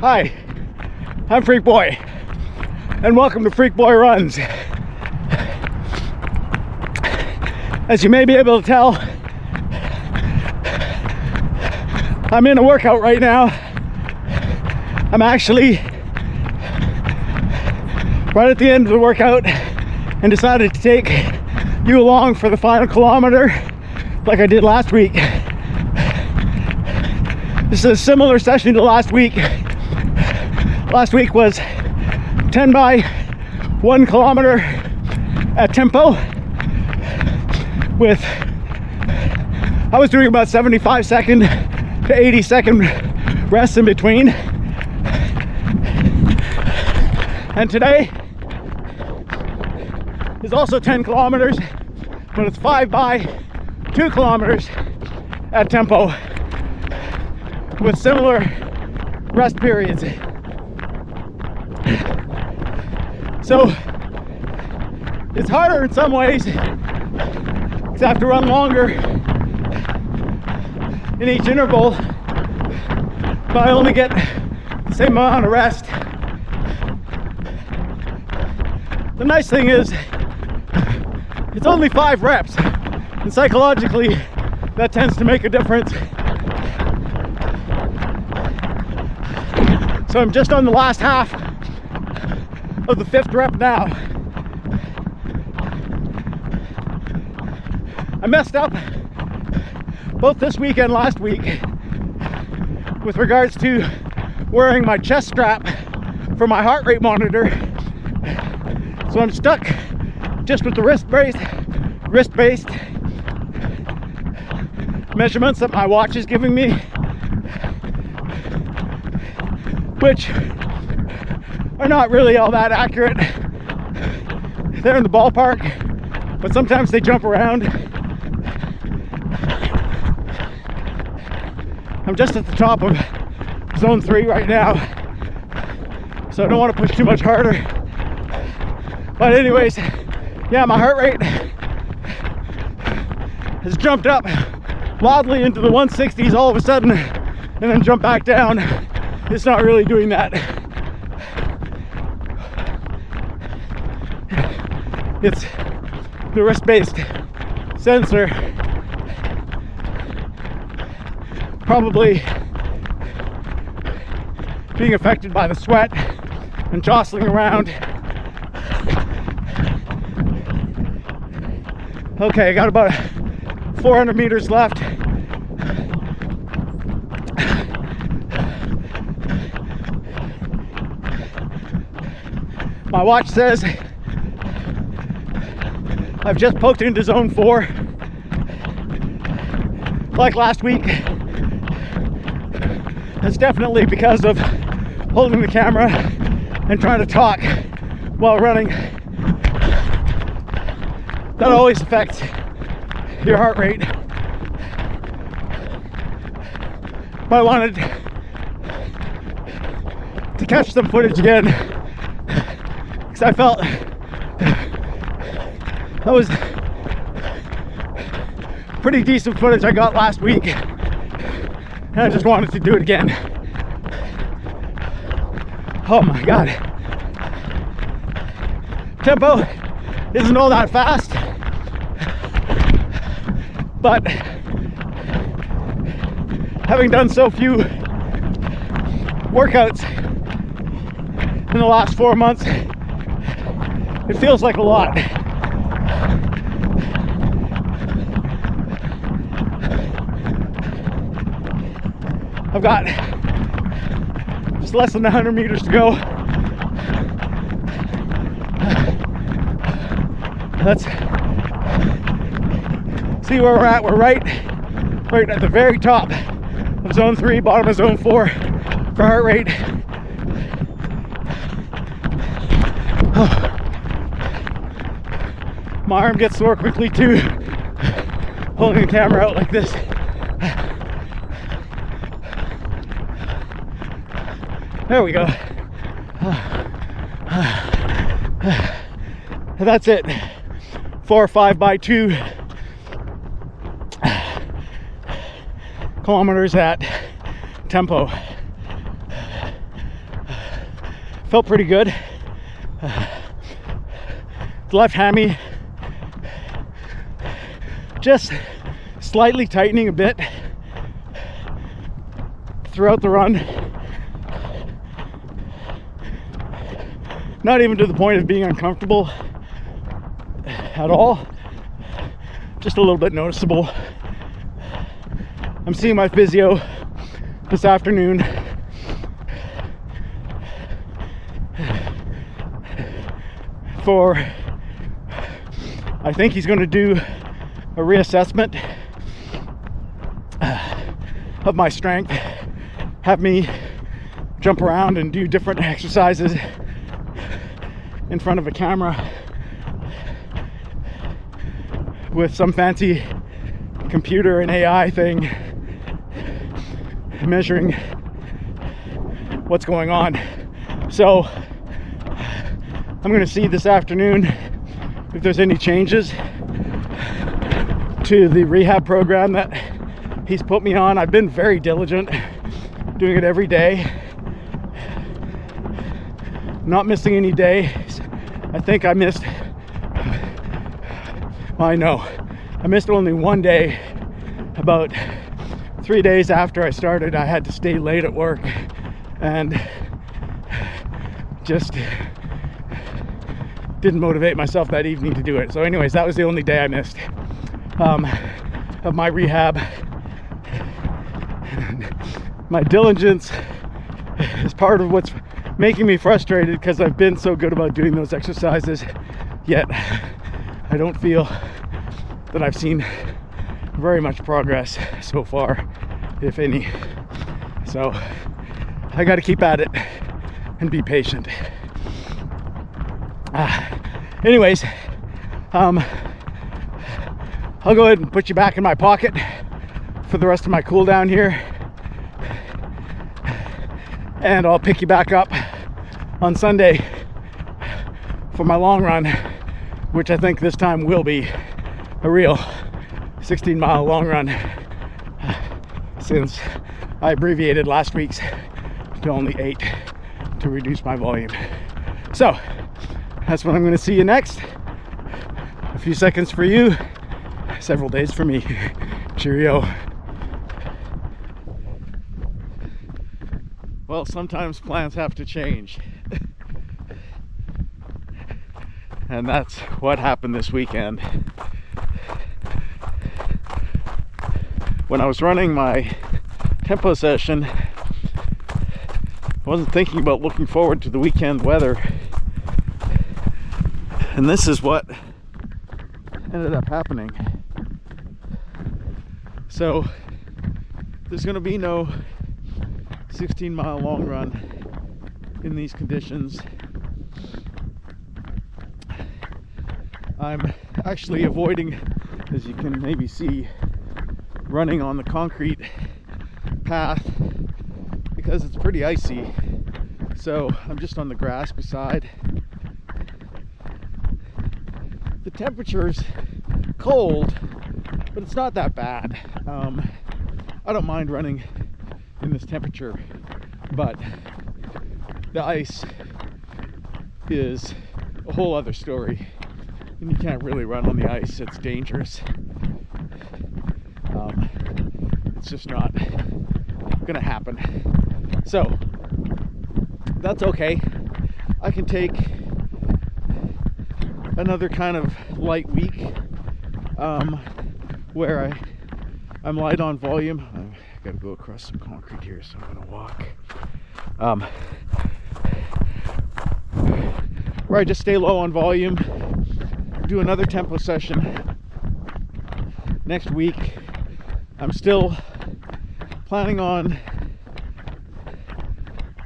Hi, I'm Freak Boy, and welcome to Freak Boy Runs. As you may be able to tell, I'm in a workout right now. I'm actually right at the end of the workout and decided to take you along for the final kilometer like I did last week. This is a similar session to last week. Last week was 10 by 1 kilometer at tempo with, I was doing about 75-second to 80-second rests in between. And today is also 10 kilometers, but it's 5 by 2 kilometers at tempo with similar rest periods. So it's harder in some ways because I have to run longer in each interval, but I only get the same amount of rest. The nice thing is it's only 5 reps, and psychologically that tends to make a difference. So I'm just on the last half of the 5th rep now. I messed up both this week and last week with regards to wearing my chest strap for my heart rate monitor. So I'm stuck just with the wrist-based measurements that my watch is giving me, which are not really all that accurate. They're in the ballpark, but sometimes they jump around. I'm just at the top of zone 3 right now, so I don't want to push too much harder. But anyways, yeah, my heart rate has jumped up wildly into the 160s all of a sudden and then jumped back down. It's not really doing that. It's the wrist-based sensor probably being affected by the sweat and jostling around. Okay, I got about 400 meters left. My watch says I've just poked into zone 4. Like last week. That's definitely because of holding the camera and trying to talk while running. That always affects your heart rate. But I wanted to catch some footage again because I felt that was pretty decent footage I got last week, and I just wanted to do it again. Oh my god. Tempo isn't all that fast, but having done so few workouts in the last 4 months, it feels like a lot. I've got just less than 100 meters to go. Let's see where we're at. We're right at the very top of zone 3, bottom of zone 4 for heart rate. My arm gets sore quickly too, holding the camera out like this. There we go. That's it. 4 or 5 by 2 kilometers at tempo. felt pretty good. The left hammy just slightly tightening a bit throughout the run. Not even to the point of being uncomfortable at all, just a little bit noticeable. I'm seeing my physio this afternoon. I think he's going to do a reassessment of my strength, have me jump around and do different exercises in front of a camera with some fancy computer and AI thing measuring what's going on. So I'm going to see this afternoon if there's any changes to the rehab program that he's put me on. I've been very diligent, doing it every day, not missing any days. I think I missed, I missed only one day. About 3 days after I started, I had to stay late at work and just didn't motivate myself that evening to do it. So anyways, that was the only day I missed of my rehab. My diligence is part of what's making me frustrated, because I've been so good about doing those exercises, yet I don't feel that I've seen very much progress so far, if any. So I got to keep at it and be patient. Anyways, I'll go ahead and put you back in my pocket for the rest of my cool down here, and I'll pick you back up on Sunday for my long run, which I think this time will be a real 16-mile long run, since I abbreviated last week's to only 8 to reduce my volume. So that's when I'm going to see you next. A few seconds for you, several days for me. Cheerio. Well, sometimes plans have to change. And that's what happened this weekend. When I was running my tempo session, I wasn't thinking about looking forward to the weekend weather. And this is what ended up happening. So there's going to be no 16-mile long run in these conditions. I'm actually avoiding, as you can maybe see, running on the concrete path because it's pretty icy. So I'm just on the grass beside. The temperature's cold, but it's not that bad. I don't mind running in this temperature, but the ice is a whole other story, and you can't really run on the ice. It's dangerous. It's just not gonna happen. So that's okay. I can take another kind of light week where I'm light on volume. I gotta go across some concrete here, so I'm gonna walk. Where I just stay low on volume, do another tempo session next week. I'm still planning on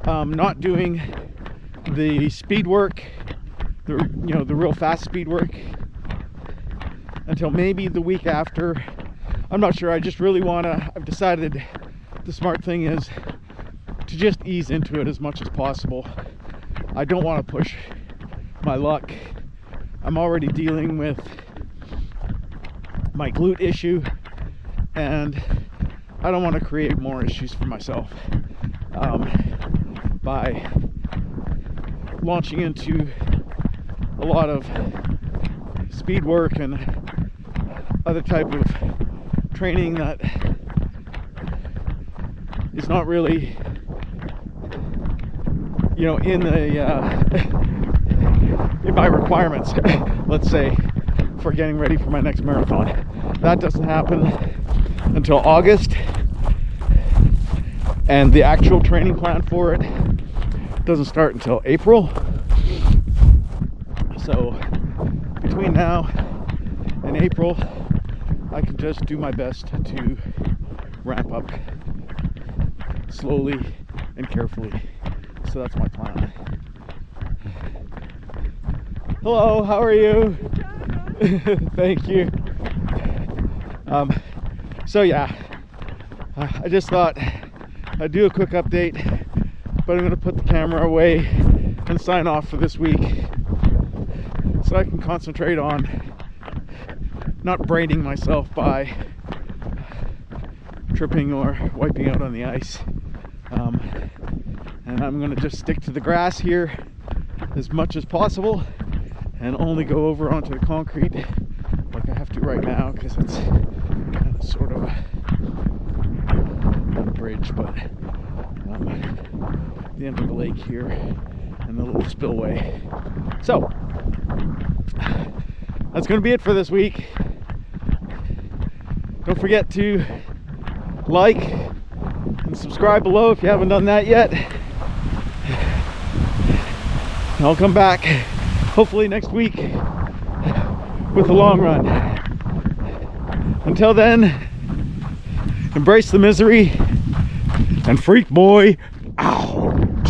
not doing the speed work, the real fast speed work, until maybe the week after. I'm not sure. I just really I've decided the smart thing is to just ease into it as much as possible. I don't want to push my luck. I'm already dealing with my glute issue, and I don't want to create more issues for myself by launching into a lot of speed work and other type of training that is not really, you know, in my requirements, let's say, for getting ready for my next marathon. That doesn't happen until August, and the actual training plan for it doesn't start until April. So between now and April, I can just do my best to ramp up slowly and carefully. So that's my plan. Hello, how are you? Thank you. So yeah, I just thought I'd do a quick update, but I'm going to put the camera away and sign off for this week so I can concentrate on not braining myself by tripping or wiping out on the ice. And I'm going to just stick to the grass here as much as possible and only go over onto the concrete like I have to right now, because it's kind of sort of a bridge, but the end of the lake here and the little spillway. So that's going to be it for this week. Don't forget to like and subscribe below if you haven't done that yet. And I'll come back hopefully next week with a long run. Until then, embrace the misery and freak boy out.